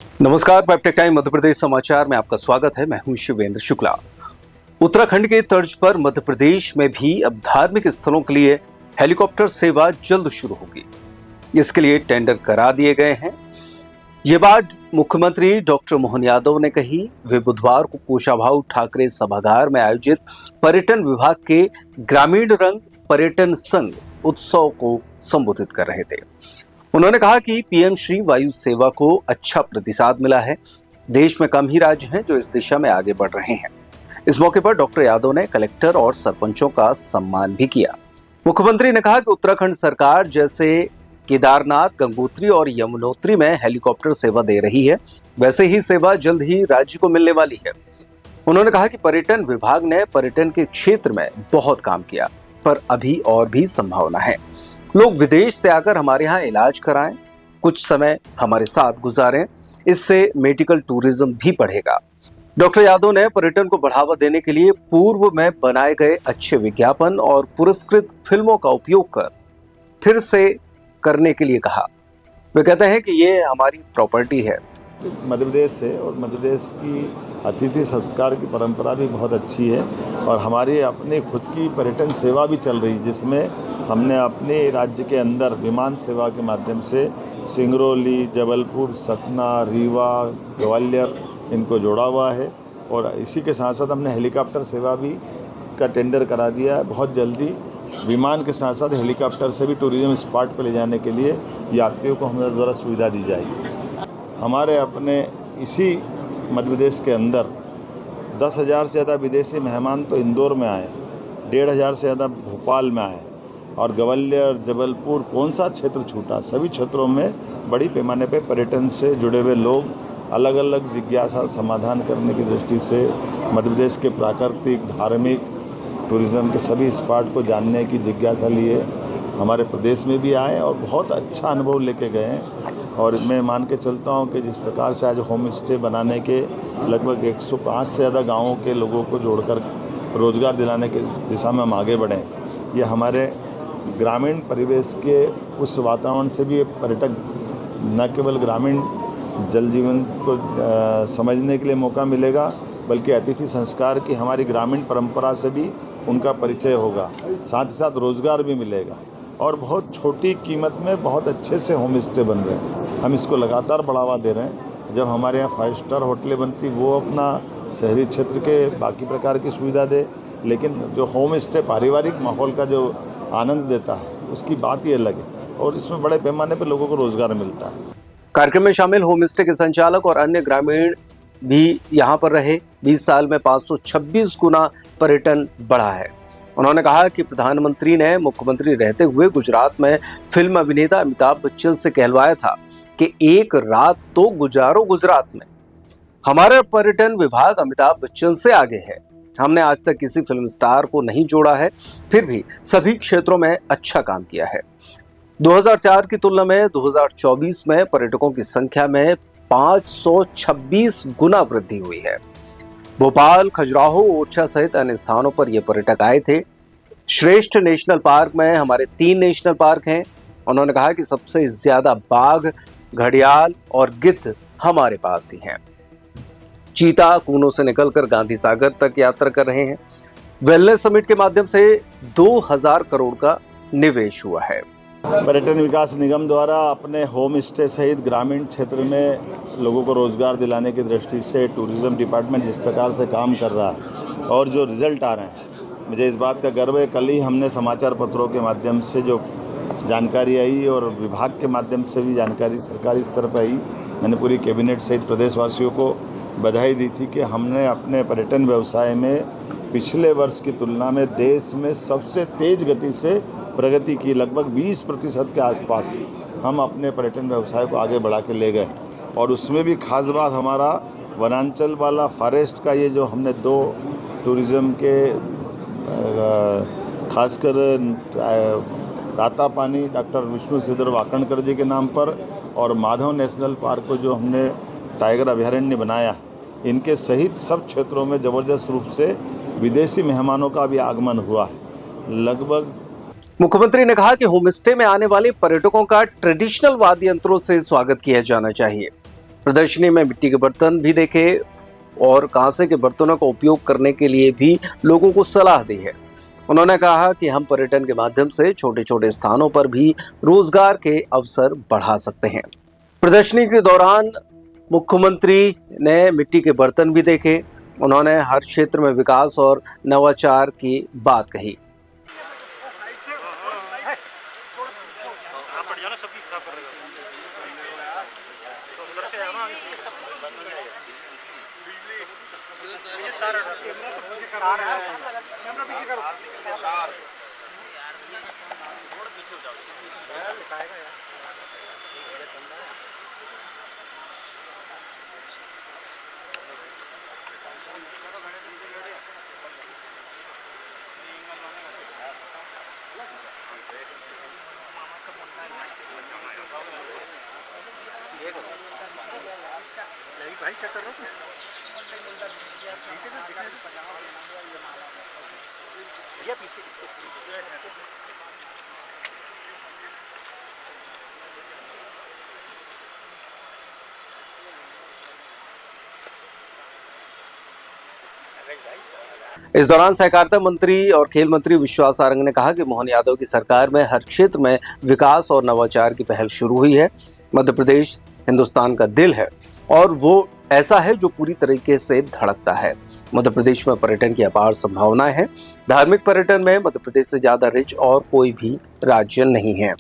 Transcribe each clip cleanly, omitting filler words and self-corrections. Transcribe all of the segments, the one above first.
नमस्कार, पैपटेक टाइम मध्य प्रदेश समाचार में आपका स्वागत है। मैं हूं शिवेंद्र शुक्ला। उत्तराखंड के तर्ज पर मध्य प्रदेश में भी अब धार्मिक स्थलों के लिए हेलीकॉप्टर सेवा जल्द शुरू होगी। इसके लिए टेंडर करा दिए गए हैं। ये बात मुख्यमंत्री डॉक्टर मोहन यादव ने कही। वे बुधवार को कुशाभाऊ ठाकरे सभागार में आयोजित पर्यटन विभाग के ग्रामीण रंग पर्यटन संघ उत्सव को संबोधित कर रहे थे। उन्होंने कहा कि पीएम श्री वायु सेवा को अच्छा प्रतिसाद मिला है। देश में कम ही राज्य हैं जो इस दिशा में आगे बढ़ रहे हैं। इस मौके पर डॉक्टर यादव ने कलेक्टर और सरपंचों का सम्मान भी किया। मुख्यमंत्री ने कहा कि उत्तराखंड सरकार जैसे केदारनाथ, गंगोत्री और यमुनोत्री में हेलीकॉप्टर सेवा दे रही है, वैसे ही सेवा जल्द ही राज्य को मिलने वाली है। उन्होंने कहा कि पर्यटन विभाग ने पर्यटन के क्षेत्र में बहुत काम किया, पर अभी और भी संभावना है। लोग विदेश से आकर हमारे यहाँ इलाज कराएं, कुछ समय हमारे साथ गुजारें, इससे मेडिकल टूरिज्म भी बढ़ेगा। डॉक्टर यादव ने पर्यटन को बढ़ावा देने के लिए पूर्व में बनाए गए अच्छे विज्ञापन और पुरस्कृत फिल्मों का उपयोग कर फिर से करने के लिए कहा। वे कहते हैं कि ये हमारी प्रॉपर्टी है। मध्य प्रदेश से और मध्य प्रदेश की अतिथि सत्कार की परंपरा भी बहुत अच्छी है और हमारी अपनी खुद की पर्यटन सेवा भी चल रही है, जिसमें हमने अपने राज्य के अंदर विमान सेवा के माध्यम से सिंगरौली, जबलपुर, सतना, रीवा, ग्वालियर इनको जोड़ा हुआ है और इसी के साथ साथ हमने हेलीकॉप्टर सेवा भी का टेंडर करा दिया है। बहुत जल्दी विमान के साथ साथ हेलीकॉप्टर से भी टूरिज्म स्पॉट पर ले जाने के लिए यात्रियों को हमारे द्वारा सुविधा दी जाएगी। हमारे अपने इसी मध्य प्रदेश के अंदर 10,000 से ज़्यादा विदेशी मेहमान तो इंदौर में आए, 1,500 से ज़्यादा भोपाल में आए और ग्वालियर, जबलपुर, कौन सा क्षेत्र छूटा, सभी क्षेत्रों में बड़ी पैमाने पर पर्यटन से जुड़े हुए लोग अलग अलग जिज्ञासा समाधान करने की दृष्टि से मध्य प्रदेश के प्राकृतिक, धार्मिक, टूरिज़्म के सभी स्पॉट को जानने की जिज्ञासा लिए हमारे प्रदेश में भी आए और बहुत अच्छा अनुभव लेके गए हैं। और मैं मान के चलता हूँ कि जिस प्रकार से आज होम स्टे बनाने के लगभग 105 से ज़्यादा गाँवों के लोगों को जोड़कर रोज़गार दिलाने के दिशा में हम आगे बढ़ें, ये हमारे ग्रामीण परिवेश के उस वातावरण से भी पर्यटक न केवल ग्रामीण जल जीवन को समझने के लिए मौका मिलेगा, बल्कि अतिथि संस्कार की हमारी ग्रामीण परंपरा से भी उनका परिचय होगा, साथ ही साथ रोज़गार भी मिलेगा और बहुत छोटी कीमत में बहुत अच्छे से होम स्टे बन रहे हैं। हम इसको लगातार बढ़ावा दे रहे हैं। जब हमारे यहाँ 5 स्टार होटलें बनती वो अपना शहरी क्षेत्र के बाकी प्रकार की सुविधा दे, लेकिन जो होम स्टे पारिवारिक माहौल का जो आनंद देता है उसकी बात ही अलग है और इसमें बड़े पैमाने पर लोगों को रोज़गार मिलता है। कार्यक्रम में शामिल होम स्टे के संचालक और अन्य ग्रामीण भी यहाँ पर रहे। 20 साल में 526 गुना पर्यटन बढ़ा है। उन्होंने कहा कि प्रधानमंत्री ने मुख्यमंत्री रहते हुए गुजरात में फिल्म अभिनेता अमिताभ बच्चन से कहलवाया था कि एक रात तो गुजारो गुजरात में। हमारा पर्यटन विभाग अमिताभ बच्चन से आगे है। हमने आज तक किसी फिल्म स्टार को नहीं जोड़ा है, फिर भी सभी क्षेत्रों में अच्छा काम किया है। 2004 की तुलना में 2024 में पर्यटकों की संख्या में 526 गुना वृद्धि हुई है। भोपाल, खजुराहो, ओरछा सहित अन्य स्थानों पर ये पर्यटक आए थे। श्रेष्ठ नेशनल पार्क में हमारे 3 नेशनल पार्क हैं। उन्होंने कहा कि सबसे ज्यादा बाघ, घड़ियाल और गिद्ध हमारे पास ही हैं। चीता कूनों से निकलकर गांधी सागर तक यात्रा कर रहे हैं। वेलनेस समिट के माध्यम से 2000 करोड़ का निवेश हुआ है। पर्यटन विकास निगम द्वारा अपने होम स्टे सहित ग्रामीण क्षेत्र में लोगों को रोज़गार दिलाने की दृष्टि से टूरिज़्म डिपार्टमेंट जिस प्रकार से काम कर रहा है और जो रिज़ल्ट आ रहे हैं, मुझे इस बात का गर्व है। कल ही हमने समाचार पत्रों के माध्यम से जो जानकारी आई और विभाग के माध्यम से भी जानकारी सरकारी स्तर पर आई, मैंने पूरी कैबिनेट सहित प्रदेशवासियों को बधाई दी थी कि हमने अपने पर्यटन व्यवसाय में पिछले वर्ष की तुलना में देश में सबसे तेज़ गति से प्रगति की। लगभग 20% के आसपास हम अपने पर्यटन व्यवसाय को आगे बढ़ा के ले गए और उसमें भी खास बात हमारा वनांचल वाला फॉरेस्ट का ये जो हमने 2 टूरिज़्म के खासकर रातापानी डॉक्टर विष्णु सिद्धर वाकणकर जी के नाम पर और माधव नेशनल पार्क को जो हमने टाइगर अभयारण्य बनाया, इनके सहित सब क्षेत्रों में ज़बरदस्त रूप से विदेशी मेहमानों का भी आगमन हुआ है। लगभग मुख्यमंत्री ने कहा कि होम स्टे में आने वाले पर्यटकों का ट्रेडिशनल वाद्य यंत्रों से स्वागत किया जाना चाहिए। प्रदर्शनी में मिट्टी के बर्तन भी देखे और कांसे के बर्तनों का उपयोग करने के लिए भी लोगों को सलाह दी है। उन्होंने कहा कि हम पर्यटन के माध्यम से छोटे छोटे स्थानों पर भी रोजगार के अवसर बढ़ा सकते हैं। प्रदर्शनी के दौरान मुख्यमंत्री ने मिट्टी के बर्तन भी देखे। उन्होंने हर क्षेत्र में विकास और नवाचार की बात कही। भाई क्या कर रहे हो? भैया पीछे इस दौरान सहकारिता मंत्री और खेल मंत्री विश्वास सारंग ने कहा कि मोहन यादव की सरकार में हर क्षेत्र में विकास और नवाचार की पहल शुरू हुई है। मध्य प्रदेश हिंदुस्तान का दिल है और वो ऐसा है जो पूरी तरीके से धड़कता है। मध्य प्रदेश में पर्यटन की अपार संभावनाएं हैं। धार्मिक पर्यटन में मध्य प्रदेश से ज्यादा रिच और कोई भी राज्य नहीं है।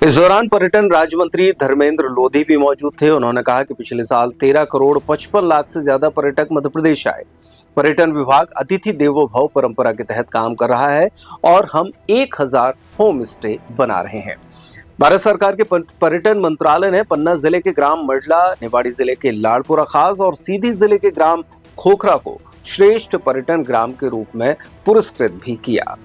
इस दौरान पर्यटन राज्य मंत्री धर्मेंद्र लोधी भी मौजूद थे। उन्होंने कहा कि पिछले साल 13 करोड़ 55 लाख से ज्यादा पर्यटक मध्य प्रदेश आए। पर्यटन विभाग अतिथि देवो भव परंपरा के तहत काम कर रहा है और हम 1000 होम स्टे बना रहे हैं। भारत सरकार के पर्यटन मंत्रालय ने पन्ना जिले के ग्राम मडला, निवाड़ी जिले के लाड़पुरा खास और सीधी जिले के ग्राम खोखरा को श्रेष्ठ पर्यटन ग्राम के रूप में पुरस्कृत भी किया।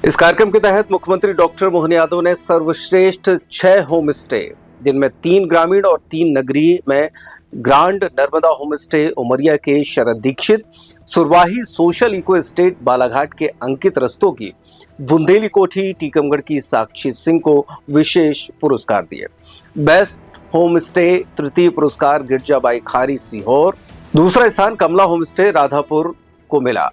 इस कार्यक्रम के तहत मुख्यमंत्री डॉक्टर मोहन यादव ने सर्वश्रेष्ठ 6 होम स्टे, जिनमें 3 ग्रामीण और 3 नगरीय में grand Narmada home stay Umaria के Sharad Dixit, Surwahi social eco estate Balaghat के अंकित रस्तोगी, बुंदेली कोठी टीकमगढ़ की साक्षी सिंह को विशेष पुरस्कार दिए। बेस्ट होम स्टे तृतीय पुरस्कार गिरजाबाई खारी सीहोर, दूसरा स्थान कमला होम स्टे राधापुर को मिला।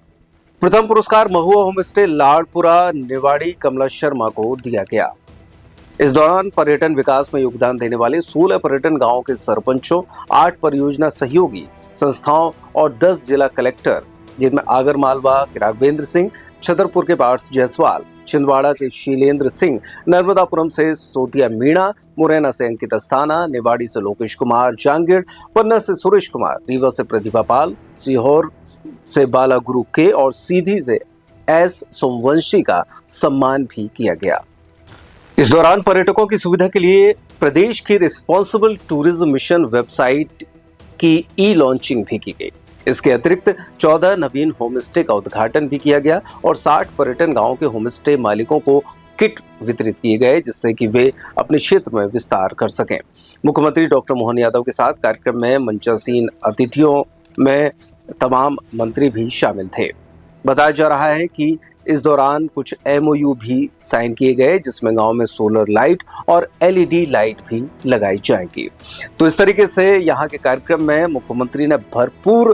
प्रथम पुरस्कार महुआ होम स्टे लाड़पुरा निवाड़ी कमला शर्मा को दिया गया। इस दौरान पर्यटन विकास में योगदान देने वाले 16 पर्यटन गांवों के सरपंचों, 8 परियोजना सहयोगी संस्थाओं और 10 जिला कलेक्टर, जिनमें आगर मालवा के राघवेंद्र सिंह, छतरपुर के पार्थ जायसवाल, छिंदवाड़ा के शीलेंद्र सिंह, नर्मदापुरम से सोतिया मीणा, मुरैना से अंकित अस्थाना, निवाड़ी से लोकेश कुमार जांगिड़, पन्ना से सुरेश कुमार, रीवा से प्रतिभा पाल, सीहोर से बाला गुरु के और सीधी से एस सोमवंशी का सम्मान भी किया गया। इस दौरान पर्यटकों की सुविधा के लिए प्रदेश की रिस्पॉन्सिबल टूरिज्म मिशन वेबसाइट की ई लॉन्चिंग भी की गई। इसके अतिरिक्त 14 नवीन होमस्टे का उद्घाटन भी किया गया और 60 पर्यटन गांवों के होमस्टे मालिकों को किट वितरित किए गए, जिससे कि वे अपने क्षेत्र में विस्तार कर सकें। मुख्यमंत्री डॉक्टर मोहन यादव के साथ कार्यक्रम में मंचासीन अतिथियों में तमाम मंत्री भी शामिल थे। बताया जा रहा है कि इस दौरान कुछ MOU भी साइन किए गए, जिसमें गांव में सोलर लाइट और LED लाइट भी लगाई जाएगी। तो इस तरीके से यहाँ के कार्यक्रम में मुख्यमंत्री ने भरपूर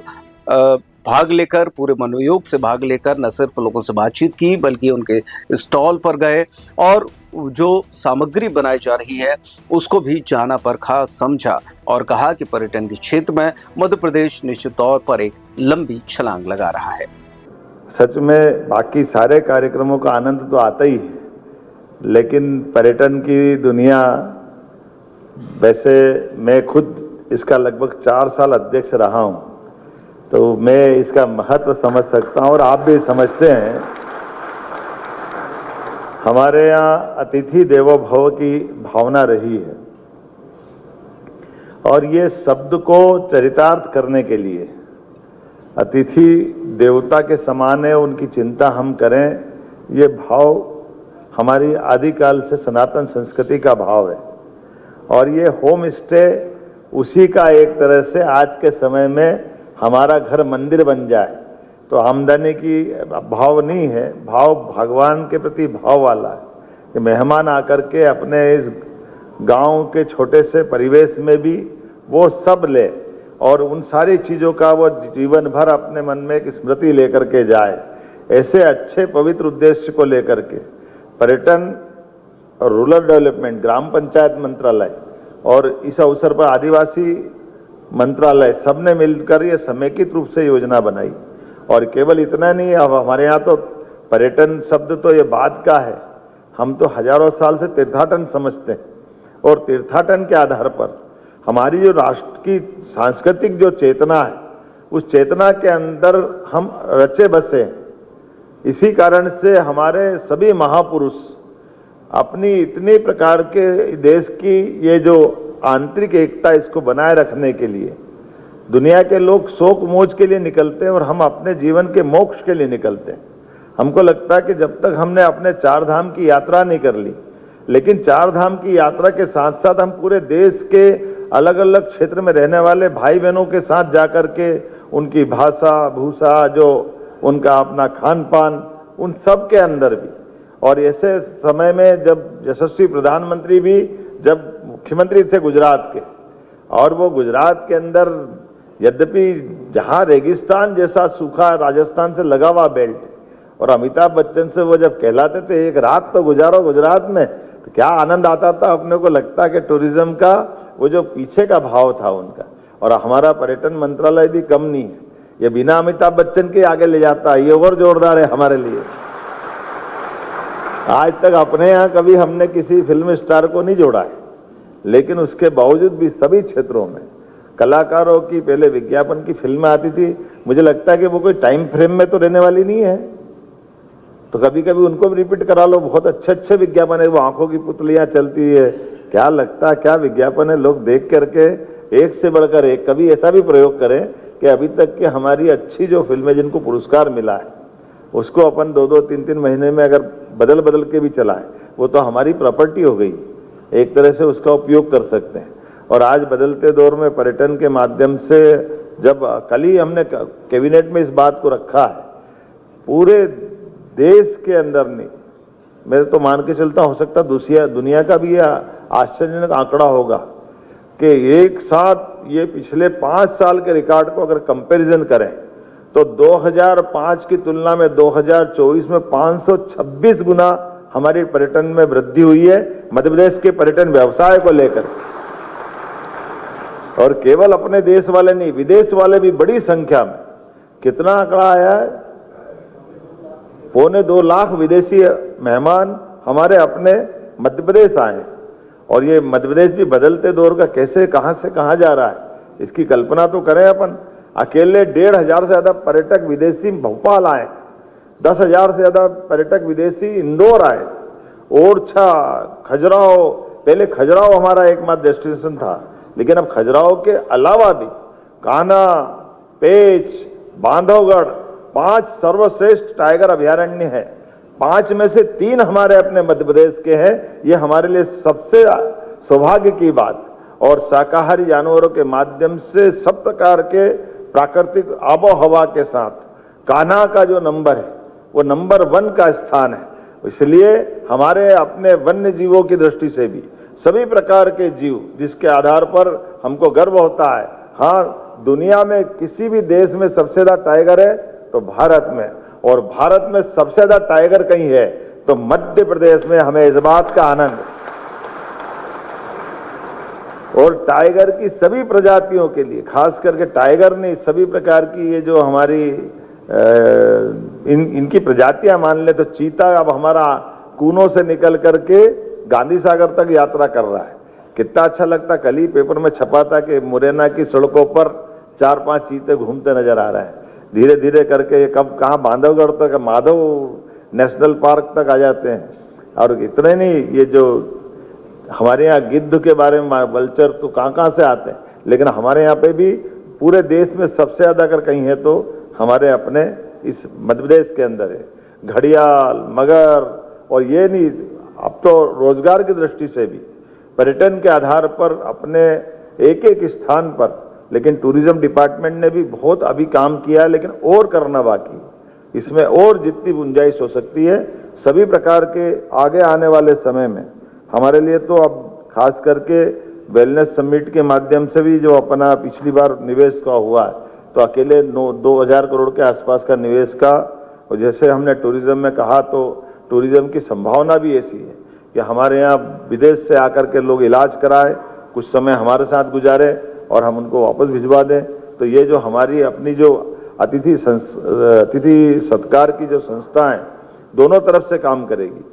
भाग लेकर, पूरे मनोयोग से भाग लेकर न सिर्फ लोगों से बातचीत की, बल्कि उनके स्टॉल पर गए और जो सामग्री बनाई जा रही है उसको भी जाना परखा, समझा और कहा कि पर्यटन के क्षेत्र में मध्य प्रदेश निश्चित तौर पर एक लंबी छलांग लगा रहा है। सच में बाकी सारे कार्यक्रमों का आनंद तो आता ही है, लेकिन पर्यटन की दुनिया, वैसे मैं खुद इसका लगभग 4 साल अध्यक्ष रहा हूं, तो मैं इसका महत्व समझ सकता हूं और आप भी समझते हैं। हमारे यहाँ अतिथि देवो भव की भावना रही है और ये शब्द को चरितार्थ करने के लिए अतिथि देवता के समान है, उनकी चिंता हम करें, ये भाव हमारी आदिकाल से सनातन संस्कृति का भाव है। और ये होम स्टे उसी का एक तरह से आज के समय में हमारा घर मंदिर बन जाए तो आमदनी की भाव नहीं है, भाव भगवान के प्रति भाव वाला है कि मेहमान आकर के अपने इस गांव के छोटे से परिवेश में भी वो सब ले और उन सारी चीज़ों का वो जीवन भर अपने मन में एक स्मृति लेकर के जाए। ऐसे अच्छे पवित्र उद्देश्य को लेकर के पर्यटन और रूरल डेवलपमेंट, ग्राम पंचायत मंत्रालय और इस अवसर पर आदिवासी मंत्रालय सबने मिलकर ये समेकित रूप से योजना बनाई। और केवल इतना नहीं, अब हमारे यहाँ तो पर्यटन शब्द तो ये बाद का है, हम तो हजारों साल से तीर्थाटन समझते हैं और तीर्थाटन के आधार पर हमारी जो राष्ट्र की सांस्कृतिक जो चेतना है उस चेतना के अंदर हम रचे बसे। इसी कारण से हमारे सभी महापुरुष अपनी इतनी प्रकार के देश की ये जो आंतरिक एकता इसको बनाए रखने के लिए दुनिया के लोग शोक मोज के लिए निकलते हैं और हम अपने जीवन के मोक्ष के लिए निकलते हैं। हमको लगता है कि जब तक हमने अपने चार धाम की यात्रा नहीं कर ली, लेकिन चार धाम की यात्रा के साथ साथ हम पूरे देश के अलग अलग क्षेत्र में रहने वाले भाई बहनों के साथ जाकर के उनकी भाषा भूषा, जो उनका अपना खान पान, उन सब के अंदर भी, और ऐसे समय में जब यशस्वी प्रधानमंत्री भी जब मुख्यमंत्री थे गुजरात के, और वो गुजरात के अंदर यद्यपि जहां रेगिस्तान जैसा सूखा राजस्थान से लगा हुआ बेल्ट, और अमिताभ बच्चन से वो जब कहलाते थे एक रात तो गुजारो गुजरात में, तो क्या आनंद आता था। अपने को लगता कि टूरिज्म का वो जो पीछे का भाव था उनका, और हमारा पर्यटन मंत्रालय भी कम नहीं है, ये बिना अमिताभ बच्चन के आगे ले जाता है, ये और जोरदार है हमारे लिए। आज तक अपने यहाँ कभी हमने किसी फिल्म स्टार को नहीं जोड़ा है, लेकिन उसके बावजूद भी सभी क्षेत्रों में कलाकारों की पहले विज्ञापन की फिल्में आती थी, मुझे लगता है कि वो कोई टाइम फ्रेम में तो रहने वाली नहीं है, तो कभी कभी उनको भी रिपीट करा लो। बहुत अच्छे अच्छे विज्ञापन है, वो आंखों की पुतलियां चलती है, क्या लगता है क्या विज्ञापन है, लोग देख करके एक से बढ़कर एक। कभी ऐसा भी प्रयोग करें कि अभी तक की हमारी अच्छी जो फिल्में जिनको पुरस्कार मिला है उसको अपन 2-2, 3-3 महीने में अगर बदल बदल के भी चलाएं, वो तो हमारी प्रॉपर्टी हो गई, एक तरह से उसका उपयोग कर सकते हैं। और आज बदलते दौर में पर्यटन के माध्यम से, जब कल ही हमने कैबिनेट में इस बात को रखा है, पूरे देश के अंदर नहीं, मैं तो मान के चलता, हो सकता दुनिया का भी यह आश्चर्यजनक आंकड़ा होगा कि एक साथ ये पिछले 5 साल के रिकॉर्ड को अगर कंपैरिजन करें तो 2005 की तुलना में 2024 में 526 गुना हमारी पर्यटन में वृद्धि हुई है, मध्य प्रदेश के पर्यटन व्यवसाय को लेकर। और केवल अपने देश वाले नहीं, विदेश वाले भी बड़ी संख्या में, कितना आंकड़ा आया है, 2.25 लाख विदेशी मेहमान हमारे अपने मध्य प्रदेश आए। और ये मध्य प्रदेश भी बदलते दौर का कैसे कहां से कहां जा रहा है, इसकी कल्पना तो करें अपन। अकेले 1,500 से ज्यादा पर्यटक विदेशी भोपाल आए, 10,000 से ज्यादा पर्यटक विदेशी इंदौर आए, ओरछा, खजुराहो, पहले खजुराहो हमारा एकमात्र डेस्टिनेशन था, लेकिन अब खजुराहो के अलावा भी कान्हा, पेंच, बांधवगढ़ 5 सर्वश्रेष्ठ टाइगर अभयारण्य है। 5 में से 3 हमारे अपने मध्य प्रदेश के हैं, ये हमारे लिए सबसे सौभाग्य की बात। और शाकाहारी जानवरों के माध्यम से सब प्रकार के प्राकृतिक आबो हवा के साथ कान्हा का जो नंबर है वो नंबर 1 का स्थान है। इसलिए हमारे अपने वन्य जीवों की दृष्टि से भी सभी प्रकार के जीव जिसके आधार पर हमको गर्व होता है। हाँ, दुनिया में किसी भी देश में सबसे ज्यादा टाइगर है तो भारत में, और भारत में सबसे ज्यादा टाइगर कहीं है तो मध्य प्रदेश में। हमें इस बात का आनंद है। और टाइगर की सभी प्रजातियों के लिए, खास करके टाइगर नहीं, सभी प्रकार की ये जो हमारी इनकी प्रजातियां मान ले तो चीता अब हमारा कूनों से निकल करके गांधी सागर तक यात्रा कर रहा है। कितना अच्छा लगता, कल ही पेपर में छपा था कि मुरैना की सड़कों पर 4-5 चीते घूमते नजर आ रहे हैं। धीरे धीरे करके कब कहाँ बांधवगढ़ तक, माधव नेशनल पार्क तक आ जाते हैं। और इतने नहीं, ये जो हमारे यहाँ गिद्ध के बारे में वल्चर तो कहाँ से आते हैं, लेकिन हमारे यहाँ पे भी पूरे देश में सबसे ज्यादा अगर कहीं है तो हमारे अपने इस मध्य प्रदेश के अंदर है। घड़ियाल, मगर, और ये नहीं, अब तो रोजगार की दृष्टि से भी पर्यटन के आधार पर अपने एक एक स्थान पर, लेकिन टूरिज्म डिपार्टमेंट ने भी बहुत अभी काम किया है, लेकिन और करना बाकी। इसमें और जितनी गुंजाइश हो सकती है सभी प्रकार के आगे आने वाले समय में हमारे लिए तो अब खास करके वेलनेस समिट के माध्यम से भी जो अपना पिछली बार निवेश का हुआ है, तो अकेले 2000 करोड़ के आसपास का निवेश का, और जैसे हमने टूरिज्म में कहा तो टूरिज्म की संभावना भी ऐसी है कि हमारे यहाँ विदेश से आकर के लोग इलाज कराए, कुछ समय हमारे साथ गुजारे और हम उनको वापस भिजवा दें। तो ये जो हमारी अपनी जो अतिथि सत्कार की जो संस्था है, दोनों तरफ से काम करेगी।